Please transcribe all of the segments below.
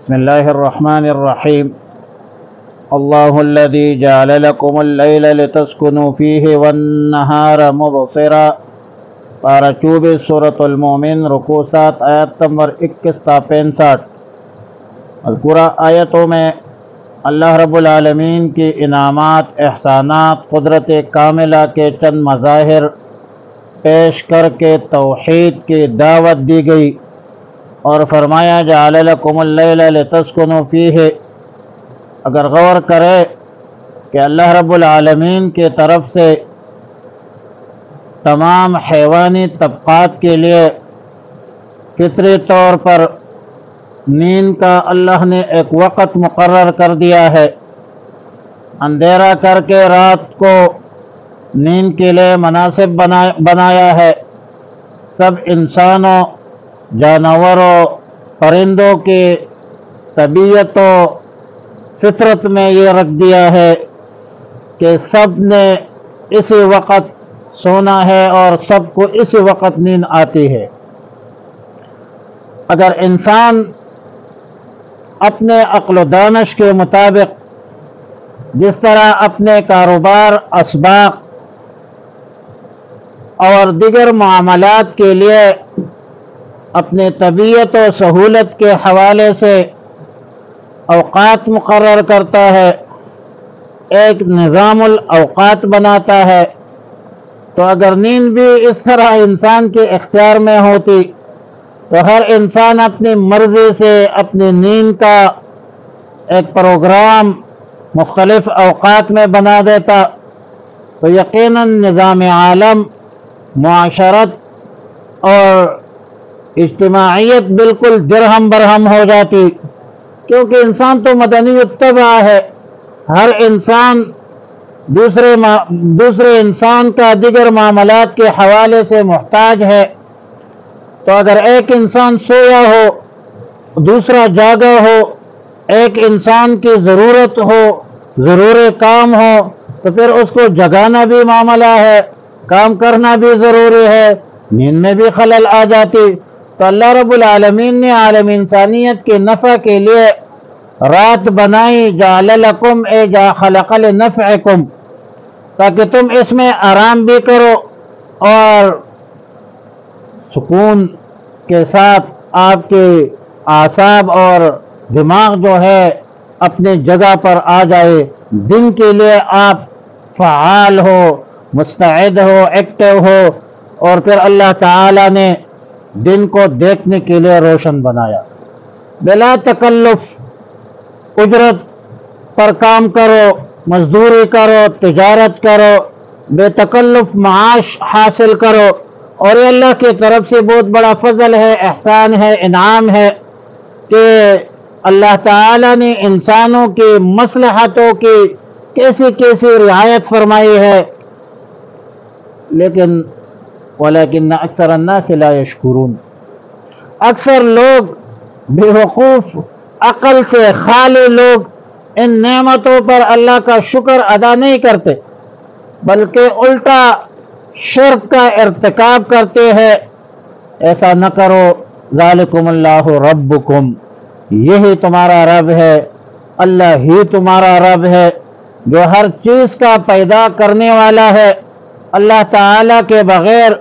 بسم الله الرحمن الرحيم. الله الذي جعل لكم الليل لتسكنوا فيه والنهار مبصرا. پارہ 24 سورۃ المومن رکوع 7 آیت نمبر 21 تا 65. مذکورہ آیتوں میں اللہ رب العالمین کی انعامات، احسانات، قدرت کاملہ کے چند مظاہر پیش کر کے توحید کی دعوت دی گئی اور فرمایا جعل لکم اللیل لتسکنوا فیہ. اگر غور کرے کہ اللہ رب العالمین کی طرف سے تمام حیوانی طبقات کے لیے فطری طور پر نیند کا اللہ نے ایک وقت مقرر کر دیا ہے، اندھیرا کر کے رات کو نیند کے لیے مناسب بنایا ہے. سب انسانوں، جانوروں، پرندوں کی طبیعت و فطرت میں یہ رکھ دیا ہے کہ سب نے اسی وقت سونا ہے اور سب کو اسی وقت نیند آتی ہے. اگر انسان اپنے عقل و دانش کے مطابق جس طرح اپنے کاروبار، اسباق اور دیگر معاملات کے لیے اپنے طبیعت و سہولت کے حوالے سے اوقات مقرر کرتا ہے، ایک نظام الاوقات بناتا ہے، تو اگر نیند بھی اس طرح انسان کے اختیار میں ہوتی تو ہر انسان اپنی مرضی سے اپنی نیند کا ایک پروگرام مختلف اوقات میں بنا دیتا تو یقیناً نظام عالم، معاشرت اور اجتماعیت بالکل درہم برہم ہو جاتی، کیونکہ انسان تو مدنی الطبع ہے. ہر انسان دوسرے انسان کا دیگر معاملات کے حوالے سے محتاج ہے. تو اگر ایک انسان سویا ہو، دوسرا جاگا ہو، ایک انسان کی ضرورت ہو، ضروری کام ہو، تو پھر اس کو جگانا بھی معاملہ ہے، کام کرنا بھی ضروری ہے، نیند میں بھی خلل آ جاتی. تو اللہ رب العالمین نے عالم انسانیت کے نفع کے لیے رات بنائی، جعل لکم اے جا خلق لنفعکم، تاکہ تم اس میں آرام بھی کرو اور سکون کے ساتھ آپ کے اعصاب اور دماغ جو ہے اپنے جگہ پر آ جائے. دن کے لیے آپ فعال ہو، مستعد ہو، ایکٹیو ہو، اور پھر اللہ تعالی نے دن کو دیکھنے کے لیے روشن بنایا. بلا تکلف اجرت پر کام کرو، مزدوری کرو، تجارت کرو، بے تکلف معاش حاصل کرو، اور یہ اللہ کی طرف سے بہت بڑا فضل ہے، احسان ہے، انعام ہے کہ اللہ تعالی نے انسانوں کی مصلحتوں کی کیسی کیسی رعایت فرمائی ہے. لیکن ولیکن اکثر الناس لا یشکرون، اکثر لوگ بیوقوف، عقل سے خالی لوگ ان نعمتوں پر اللہ کا شکر ادا نہیں کرتے، بلکہ الٹا شرک کا ارتکاب کرتے ہیں. ایسا نہ کرو. ذالکم اللہ ربکم، یہی تمہارا رب ہے، اللہ ہی تمہارا رب ہے جو ہر چیز کا پیدا کرنے والا ہے. اللہ تعالی کے بغیر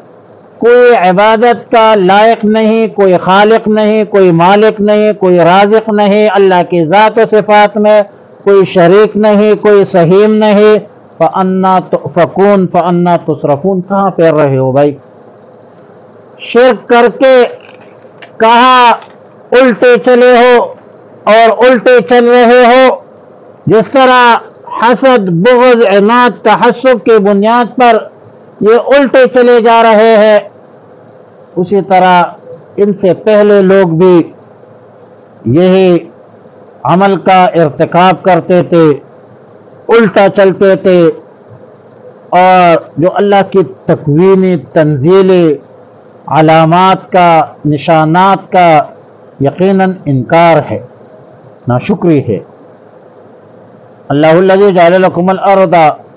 کوئی عبادت کا لائق نہیں، کوئی خالق نہیں، کوئی مالک نہیں، کوئی رازق نہیں. اللہ کی ذات و صفات میں کوئی شریک نہیں، کوئی سہیم نہیں. فَأَنَّا تُؤْفَكُونَ فَأَنَّا تُصْرَفُونَ، کہاں پھر رہے ہو بھائی؟ شرک کر کے کہاں الٹے چلے ہو اور الٹے چل رہے ہو. جس طرح حسد، بغض، عناد، تحسب کی بنیاد پر یہ الٹے چلے جا رہے ہیں، اسی طرح ان سے پہلے لوگ بھی یہی عمل کا ارتکاب کرتے تھے، الٹا چلتے تھے، اور جو اللہ کی تکوینی تنزیلی علامات کا، نشانات کا یقیناً انکار ہے، ناشکری ہے. اللہ الذی جعل لکم الارض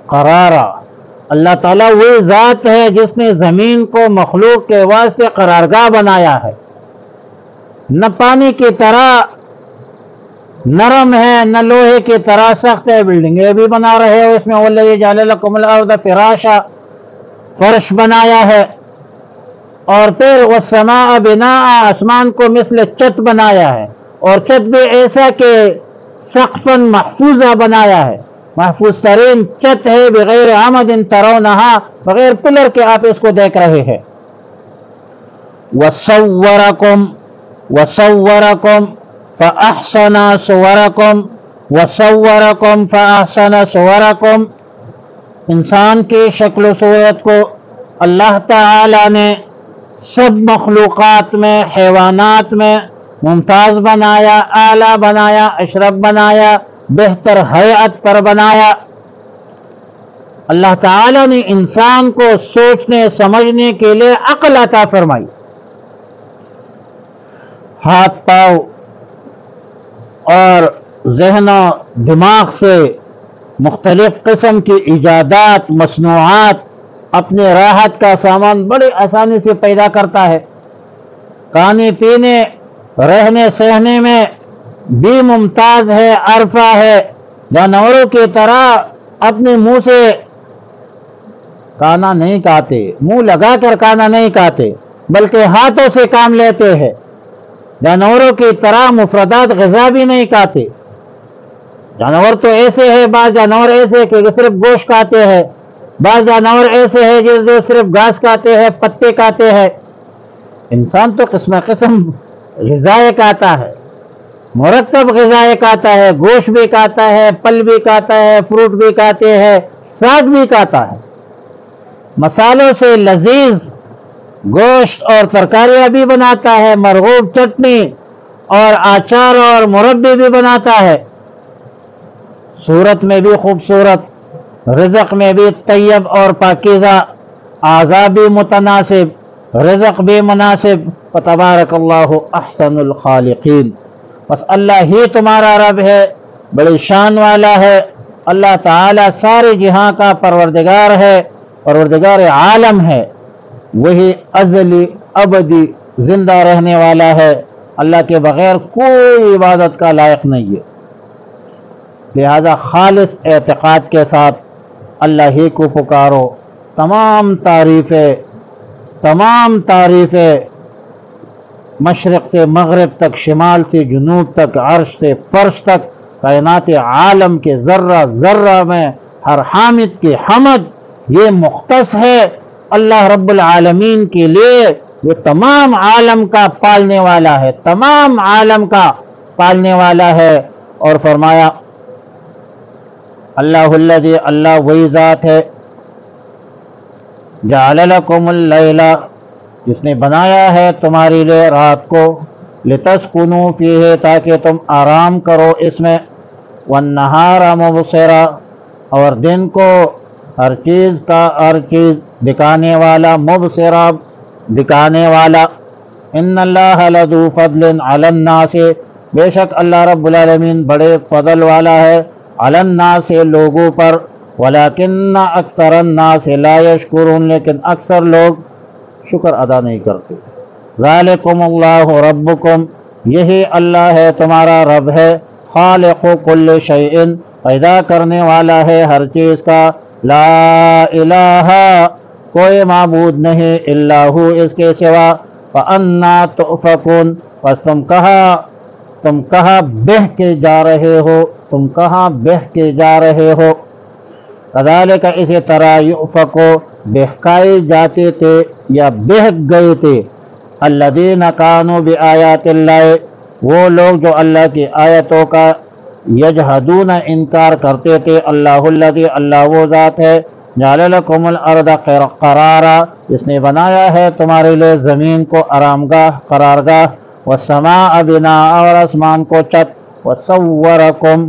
قرارا، اللہ تعالیٰ وہی ذات ہے جس نے زمین کو مخلوق کے واسطے قرارگاہ بنایا ہے. نہ پانی کی طرح نرم ہے نہ لوہے کی طرح سخت ہے، بلڈنگیں بھی بنا رہے ہو اس میں، والذی جعل لکم الارض فراشا، فرش بنایا ہے، اور پھر والسماء بناء، آسمان کو مثل چھت بنایا ہے، اور چھت بھی ایسا کہ سقفا محفوظہ بنایا ہے، محفوظ ترین چھت ہے، بغیر عمد ترونہا، بغیر پلر کے آپ اس کو دیکھ رہے ہیں، وصورکم فاحسن صورکم، وصورکم فاحسن صورکم، انسان کی شکل و صورت کو اللہ تعالی نے سب مخلوقات میں، حیوانات میں ممتاز بنایا، اعلیٰ بنایا، اشرف بنایا، بہتر ہیئت پر بنایا۔ اللہ تعالی نے انسان کو سوچنے سمجھنے کے لیے عقل عطا فرمائی، ہاتھ پاؤں اور ذہن و دماغ سے مختلف قسم کی ایجادات، مصنوعات، اپنے راحت کا سامان بڑی آسانی سے پیدا کرتا ہے، کھانے پینے رہنے سہنے میں بھی ممتاز ہے، عرفہ ہے، جانوروں کی طرح اپنے منہ سے کھانا نہیں کھاتے، منہ لگا کر کھانا نہیں کھاتے بلکہ ہاتھوں سے کام لیتے ہیں، جانوروں کی طرح مفردات غذا بھی نہیں کھاتے۔ جانور تو ایسے ہیں، بعض جانور ایسے کہ صرف گوشت کھاتے ہیں، بعض جانور ایسے ہیں جو صرف گھاس کھاتے ہیں، پتے کھاتے ہیں۔ انسان تو قسم قسم غذائیں کھاتا ہے، مرتب غذائیں کھاتا ہے، گوشت بھی کھاتا ہے، پھل بھی کھاتا ہے، فروٹ بھی کھاتے ہیں، ساگ بھی کھاتا ہے، مسالوں سے لذیذ گوشت اور ترکاریاں بھی بناتا ہے، مرغوب چٹنی اور اچار اور مربی بھی بناتا ہے، صورت میں بھی خوبصورت، رزق میں بھی طیب اور پاکیزہ، اعضاء بھی متناسب، رزق بھی مناسب، فتبارک اللہ احسن الخالقین۔ بس اللہ ہی تمہارا رب ہے، بڑی شان والا ہے، اللہ تعالی سارے جہاں کا پروردگار ہے، پروردگار عالم ہے، وہی ازلی ابدی زندہ رہنے والا ہے، اللہ کے بغیر کوئی عبادت کا لائق نہیں ہے، لہذا خالص اعتقاد کے ساتھ اللہ ہی کو پکارو۔ تمام تعریفیں مشرق سے مغرب تک، شمال سے جنوب تک، عرش سے فرش تک، کائنات عالم کے ذرہ ذرہ میں ہر حامد کی حمد یہ مختص ہے اللہ رب العالمین کے لیے، وہ تمام عالم کا پالنے والا ہے، تمام عالم کا پالنے والا ہے۔ اور فرمایا اللہ الذی، اللہ وہی ذات ہے، جعل لکم اللیل، جس نے بنایا ہے تمہارے لیے رات کو، لتسکنوا فیہ، تاکہ تم آرام کرو اس میں، والنہار مبصرا، اور دن کو ہر چیز دکھانے والا، مبصرا دکھانے والا۔ ان اللہ لذو فضل علی الناس، بے شک اللہ رب العالمین بڑے فضل والا ہے علی الناس، لوگوں پر، ولکن اکثر الناس لا یشکرون، لیکن اکثر لوگ شکر ادا نہیں کرتے۔ ذالکم اللہ ربکم، یہی اللہ ہے تمہارا رب ہے، خالق کل شیء، پیدا کرنے والا ہے ہر چیز کا، لا الہ، کوئی معبود نہیں، الا ہو، اس کے سوا، فانا تؤفکون، پس تم کہاں بہہ کے جا رہے ہو، تم کہاں بہہ کے جا رہے ہو۔ کذالک، اسی طرح، یؤفکو، بہکائے جاتے تھے یا بہک گئے تھے، الذین کانوا بآیات اللہ، وہ لوگ جو اللہ کی آیتوں کا یجحدون، انکار کرتے تھے۔ اللہ الذی، اللہ وہ ذات ہے، جعل لکم الارض قرارا، جس نے بنایا ہے تمہارے لیے زمین کو آرامگاہ، قرارگاہ، والسماء بناء، اور آسمان کو چھت، وصورکم،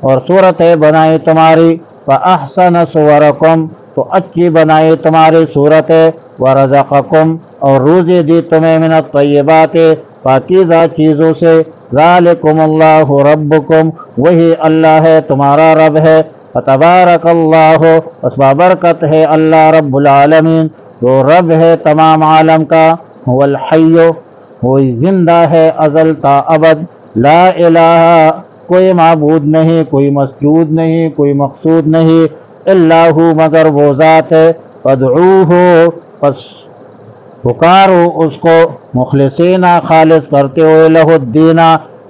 اور صورتیں بنائی تمہاری، فاحسن صورکم، تو اچھی بنائی تمہاری صورتیں، ورزقکم، اور روزی دی تمہیں، من الطیبات، پاکیزہ چیزوں سے، ذالکم اللہ ربکم، وہی اللہ ہے تمہارا رب ہے، فتبارک اللہ، اس بابرکت ہے اللہ رب العالمین، جو رب ہے تمام عالم کا، هو الحی، وہی زندہ ہے ازل تا ابد، لا الہ کوئی معبود نہیں، کوئی مسجود نہیں، کوئی مقصود نہیں، الا ہو مگر وہ ذات ہے، فادعوہ پس پکارو اس کو، مخلصین خالص کرتے ہوئے لہ الدین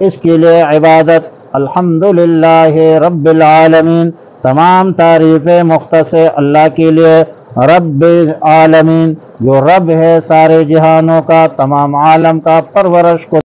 اس کے لیے عبادت، الحمدللہ رب العالمین تمام تعریفیں مختص اللہ کے لیے، رب العالمین جو رب ہے سارے جہانوں کا، تمام عالم کا پرورش کو